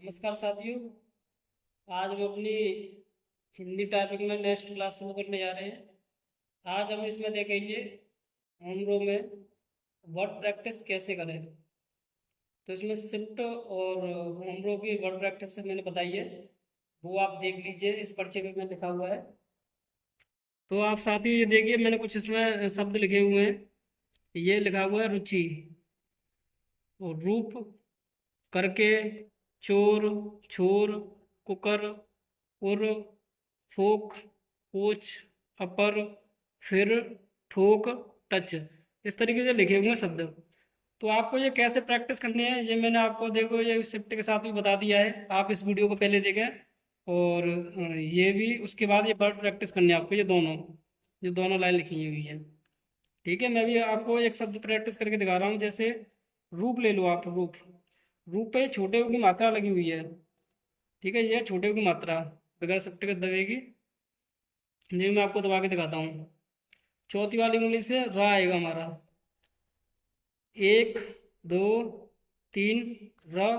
नमस्कार साथियों। आज हम अपनी हिंदी टाइपिंग में नेक्स्ट क्लास शुरू करने जा रहे हैं। आज हम इसमें देखेंगे होम रो में वर्ड प्रैक्टिस कैसे करें। तो इसमें शिफ्ट और होम रो की वर्ड प्रैक्टिस मैंने बताई है, वो आप देख लीजिए, इस पर्चे पे में लिखा हुआ है। तो आप साथियों ये देखिए, मैंने कुछ इसमें शब्द लिखे हुए हैं। ये लिखा हुआ है रुचि और रूप, करके, चोर, छोर, कुकर, उर, फोक, पोच, अपर, फिर, ठोक, टच, इस तरीके से लिखे हुए हैं शब्द। तो आपको ये कैसे प्रैक्टिस करनी है ये मैंने आपको देखो ये शिफ्ट के साथ भी बता दिया है। आप इस वीडियो को पहले देखें और ये भी उसके बाद ये वर्ड प्रैक्टिस करनी है आपको, ये दोनों लाइन लिखी हुई है। ठीक है, मैं भी आपको एक शब्द प्रैक्टिस करके दिखा रहा हूँ। जैसे रूप ले लो आप, रूप, रूप पे छोटे ऊ की मात्रा लगी हुई है। ठीक है, ये छोटे ऊ की मात्रा बगैर शिफ्ट के दबेगी। ये मैं आपको दबा के दिखाता हूँ। चौथी वाली उंगली से रा आएगा हमारा, एक, दो, तीन, र,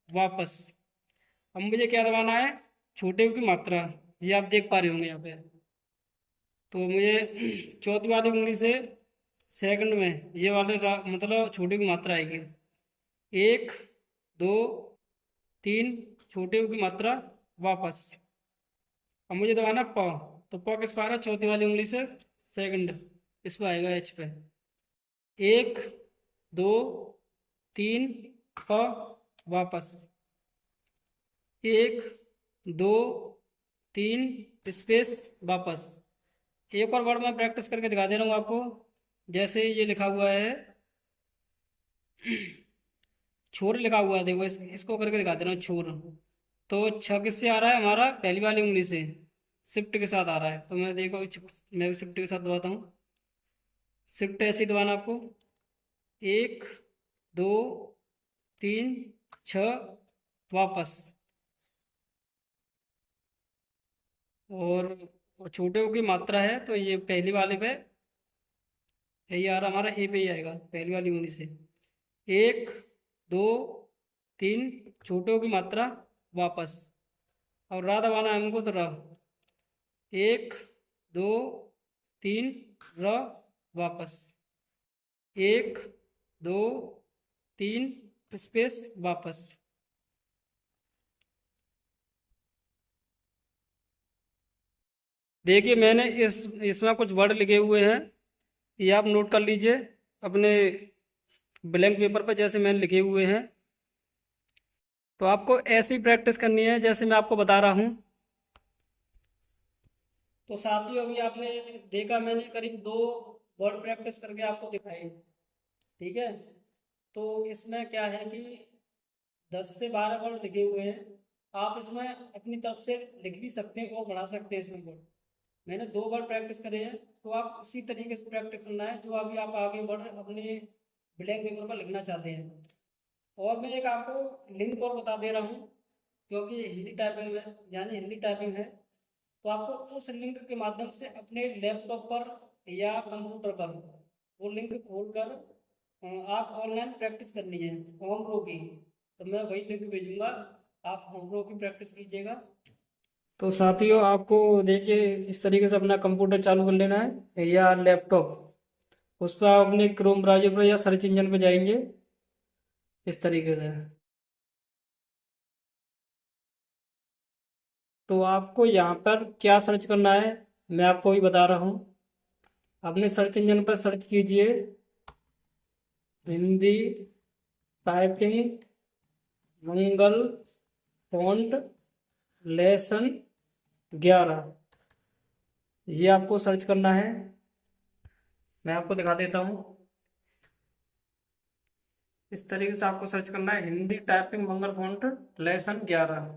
वापस। अब मुझे क्या दबाना है, छोटे ऊ की मात्रा, ये आप देख पा रहे होंगे यहाँ पे। तो मुझे चौथी वाली उंगली से सेकंड में ये वाले मतलब छोटे ऊ की मात्रा आएगी, एक, दो, तीन, छोटे ऊ की मात्रा, वापस। अब मुझे दबाना प, तो प किस पर आ रहा है, चौथी वाली उंगली से सेकंड, इस पर आएगा, एच पे। एक, दो, तीन, प, वापस। एक, दो, तीन, स्पेस, वापस। एक और वर्ड मैं प्रैक्टिस करके दिखा दे रहा हूँ आपको। जैसे ये लिखा हुआ है छोर, लिखा हुआ है, देखो इसको करके दिखा दे रहा हूँ, छोर। तो छ किससे आ रहा है हमारा, पहली वाली उंगली से शिफ्ट के साथ आ रहा है। तो मैं देखो मैं भी शिफ्ट के साथ दबाता हूँ। शिफ्ट ऐसे ही दबाना आपको, एक, दो, तीन, छ, वापस। और छोटे ओ की मात्रा है तो ये पहली वाले पे यही आ रहा हमारा, ए पे ही आएगा, पहली वाली उंगली से। एक, दो, तीन, छोटे ओ की मात्रा, वापस। और रा दबाना है हमको, तो रा, एक, दो, तीन, र, वापस। एक, दो, तीन, स्पेस, वापस। देखिए मैंने इसमें कुछ वर्ड लिखे हुए हैं, ये आप नोट कर लीजिए अपने ब्लैंक पेपर पर, जैसे मैंने लिखे हुए हैं। तो आपको ऐसी प्रैक्टिस करनी है जैसे मैं आपको बता रहा हूँ। तो साथियों अभी आपने देखा, मैंने करीब 2 वर्ड प्रैक्टिस करके आपको दिखाई। ठीक है, तो इसमें क्या है कि 10 से 12 वर्ड लिखे हुए हैं। आप इसमें अपनी तरफ से लिख भी सकते हैं और बढ़ा सकते हैं इसमें वर्ड। मैंने 2 वर्ड प्रैक्टिस करे हैं, तो आप उसी तरीके से प्रैक्टिस करना है जो अभी आप आगे वर्ड अपने ब्लैंक पेपर पर लिखना चाहते हैं। और मैं एक आपको लिंक और बता दे रहा हूँ, क्योंकि ये हिंदी टाइपिंग में यानी हिंदी टाइपिंग है। तो आपको उस लिंक के माध्यम से अपने लैपटॉप पर या कंप्यूटर पर वो लिंक खोलकर आप ऑनलाइन प्रैक्टिस करनी है होम रो की। तो मैं वही लिंक भेजूंगा, आप होम रो की प्रैक्टिस कीजिएगा। तो साथियों आपको देखिए इस तरीके से अपना कंप्यूटर चालू कर लेना है या लैपटॉप, उस पर आप अपने क्रोम ब्राउज़र पर या सर्च इंजन पर जाएंगे इस तरीके से। तो आपको यहाँ पर क्या सर्च करना है मैं आपको भी बता रहा हूँ। अपने सर्च इंजन पर सर्च कीजिए हिंदी टाइपिंग मंगल फॉन्ट लेसन 11, ये आपको सर्च करना है। मैं आपको दिखा देता हूँ, इस तरीके से आपको सर्च करना है हिंदी टाइपिंग मंगल फॉन्ट लेसन 11।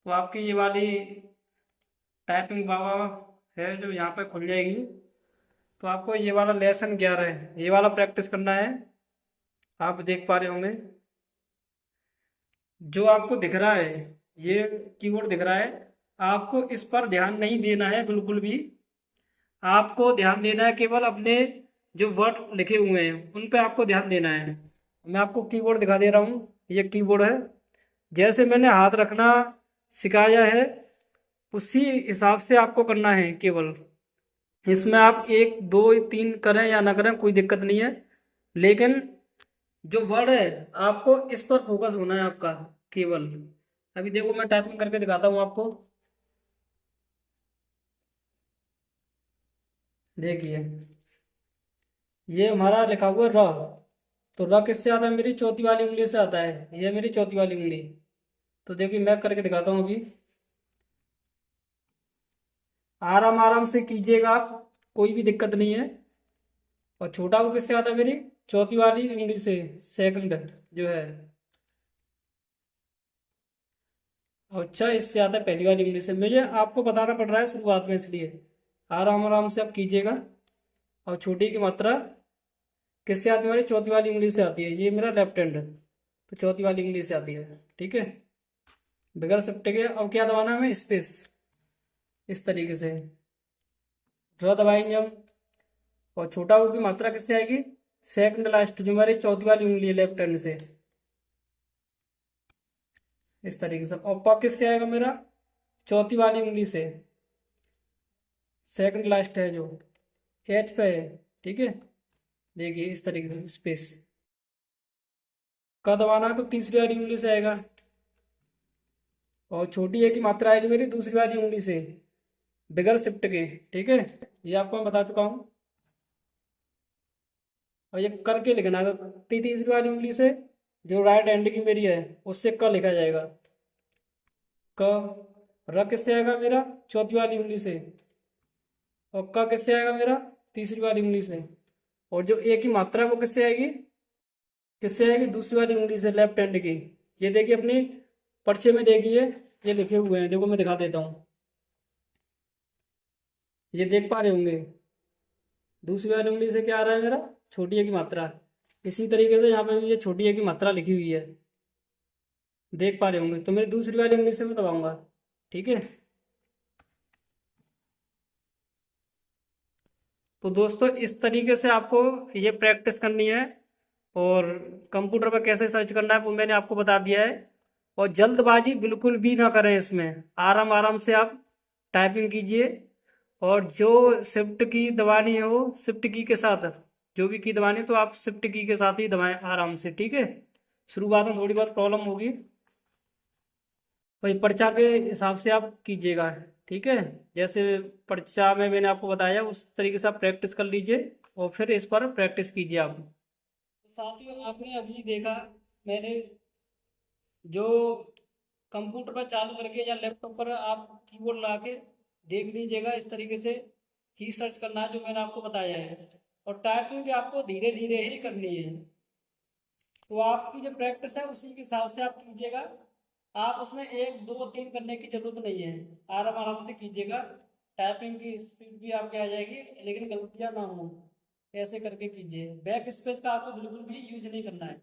तो आपकी ये वाली टाइपिंग बाबा है जो यहाँ पे खुल जाएगी। तो आपको ये वाला लेसन 11 है, ये वाला प्रैक्टिस करना है। आप देख पा रहे होंगे जो आपको दिख रहा है, ये कीबोर्ड दिख रहा है, आपको इस पर ध्यान नहीं देना है बिल्कुल भी। आपको ध्यान देना है केवल अपने जो वर्ड लिखे हुए हैं उन पे आपको ध्यान देना है। मैं आपको कीबोर्ड दिखा दे रहा हूँ, ये कीबोर्ड है। जैसे मैंने हाथ रखना सिखाया है उसी हिसाब से आपको करना है केवल। इसमें आप 1 2 3 करें या ना करें कोई दिक्कत नहीं है, लेकिन जो वर्ड है आपको इस पर फोकस होना है आपका केवल। अभी देखो मैं टाइपिंग करके दिखाता हूँ आपको। देखिए ये हमारा लिखा हुआ र, तो र किससे आता है? मेरी चौथी वाली उंगली से आता है। ये मेरी चौथी वाली उंगली। तो देखिए मैं करके दिखाता हूँ अभी। आराम आराम से कीजिएगा आप, कोई भी दिक्कत नहीं है। और छोटा वो किससे आता है? मेरी चौथी वाली उंगली से, सेकंड जो है। अच्छा इससे आता है पहली वाली उंगली से। मुझे आपको बताना पड़ रहा है शुरुआत में, इसलिए आराम आराम से आप कीजिएगा। और छोटी की मात्रा किससे आती है? मेरी चौथी वाली उंगली से आती है। ये मेरा लेफ्ट हैंड है तो चौथी वाली उंगली से आती है। ठीक है, बगैर शिफ्ट के अब क्या दबाना है? हमें स्पेस। इस तरीके से ड्रा दबाएंगे हम। और छोटा वो की मात्रा किससे आएगी? सेकंड लास्ट जो हमारी चौथी वाली उंगली है लेफ्ट हैंड से। इस तरीके से। और पा किससे आएगा? मेरा चौथी वाली उंगली से, सेकंड लास्ट है जो एच पे है। ठीक है, देखिए इस तरीके से स्पेस का दबाना है तो तीसरी वाली उंगली से आएगा। और छोटी ए की मात्रा आएगी मेरी दूसरी वाली उंगली से बगैर शिफ्ट के। ठीक है, ये आपको मैं बता चुका हूँ। और ये करके लिखना है तो तीसरी वाली उंगली से जो राइट हैंड की मेरी है उससे क लिखा जाएगा। क। र किससे आएगा? मेरा चौथी वाली उंगली से। और क किससे आएगा? मेरा तीसरी वाली उंगली से। और जो ए की मात्रा है वो किससे आएगी? किससे आएगी? दूसरी वाली उंगली से, लेफ्ट हैंड की। ये देखिए अपनी पर्चे में देखिए, ये लिखे हुए हैं। देखो मैं दिखा देता हूँ, ये देख पा रहे होंगे। दूसरी वाली उंगली से क्या आ रहा है? मेरा छोटी ए की मात्रा। इसी तरीके से यहाँ पे भी ये छोटी ए की मात्रा लिखी हुई है, देख पा रहे होंगे। तो मेरी दूसरी वाली उंगली से मैं दबाऊंगा। ठीक है, तो दोस्तों इस तरीके से आपको ये प्रैक्टिस करनी है। और कंप्यूटर पर कैसे सर्च करना है वो मैंने आपको बता दिया है। और जल्दबाजी बिल्कुल भी ना करें इसमें, आराम आराम से आप टाइपिंग कीजिए। और जो शिफ्ट की दबानी हो शिफ्ट की के साथ, जो भी की दबानी है तो आप शिफ्ट की के साथ ही दबाएं आराम से। ठीक है, शुरुआत में थोड़ी बहुत प्रॉब्लम होगी, वही पर्चा के हिसाब से आप कीजिएगा। ठीक है, जैसे पर्चा में मैंने आपको बताया उस तरीके से आप प्रैक्टिस कर लीजिए और फिर इस पर प्रैक्टिस कीजिए आप। साथियों आपने अभी देखा, मैंने जो कंप्यूटर पर चालू करके या लैपटॉप पर आप कीबोर्ड लगा के देख लीजिएगा। इस तरीके से ही सर्च करना है जो मैंने आपको बताया है। और टाइपिंग भी आपको धीरे धीरे ही करनी है। तो आपकी जो प्रैक्टिस है उसी के हिसाब से आप कीजिएगा। आप उसमें 1 2 3 करने की जरूरत नहीं है, आराम आराम से कीजिएगा। टाइपिंग की स्पीड भी आपकी आ जाएगी, लेकिन गलतियां ना हो। ऐसे करके कीजिए। बैक स्पेस का आपको बिल्कुल भी यूज नहीं करना है।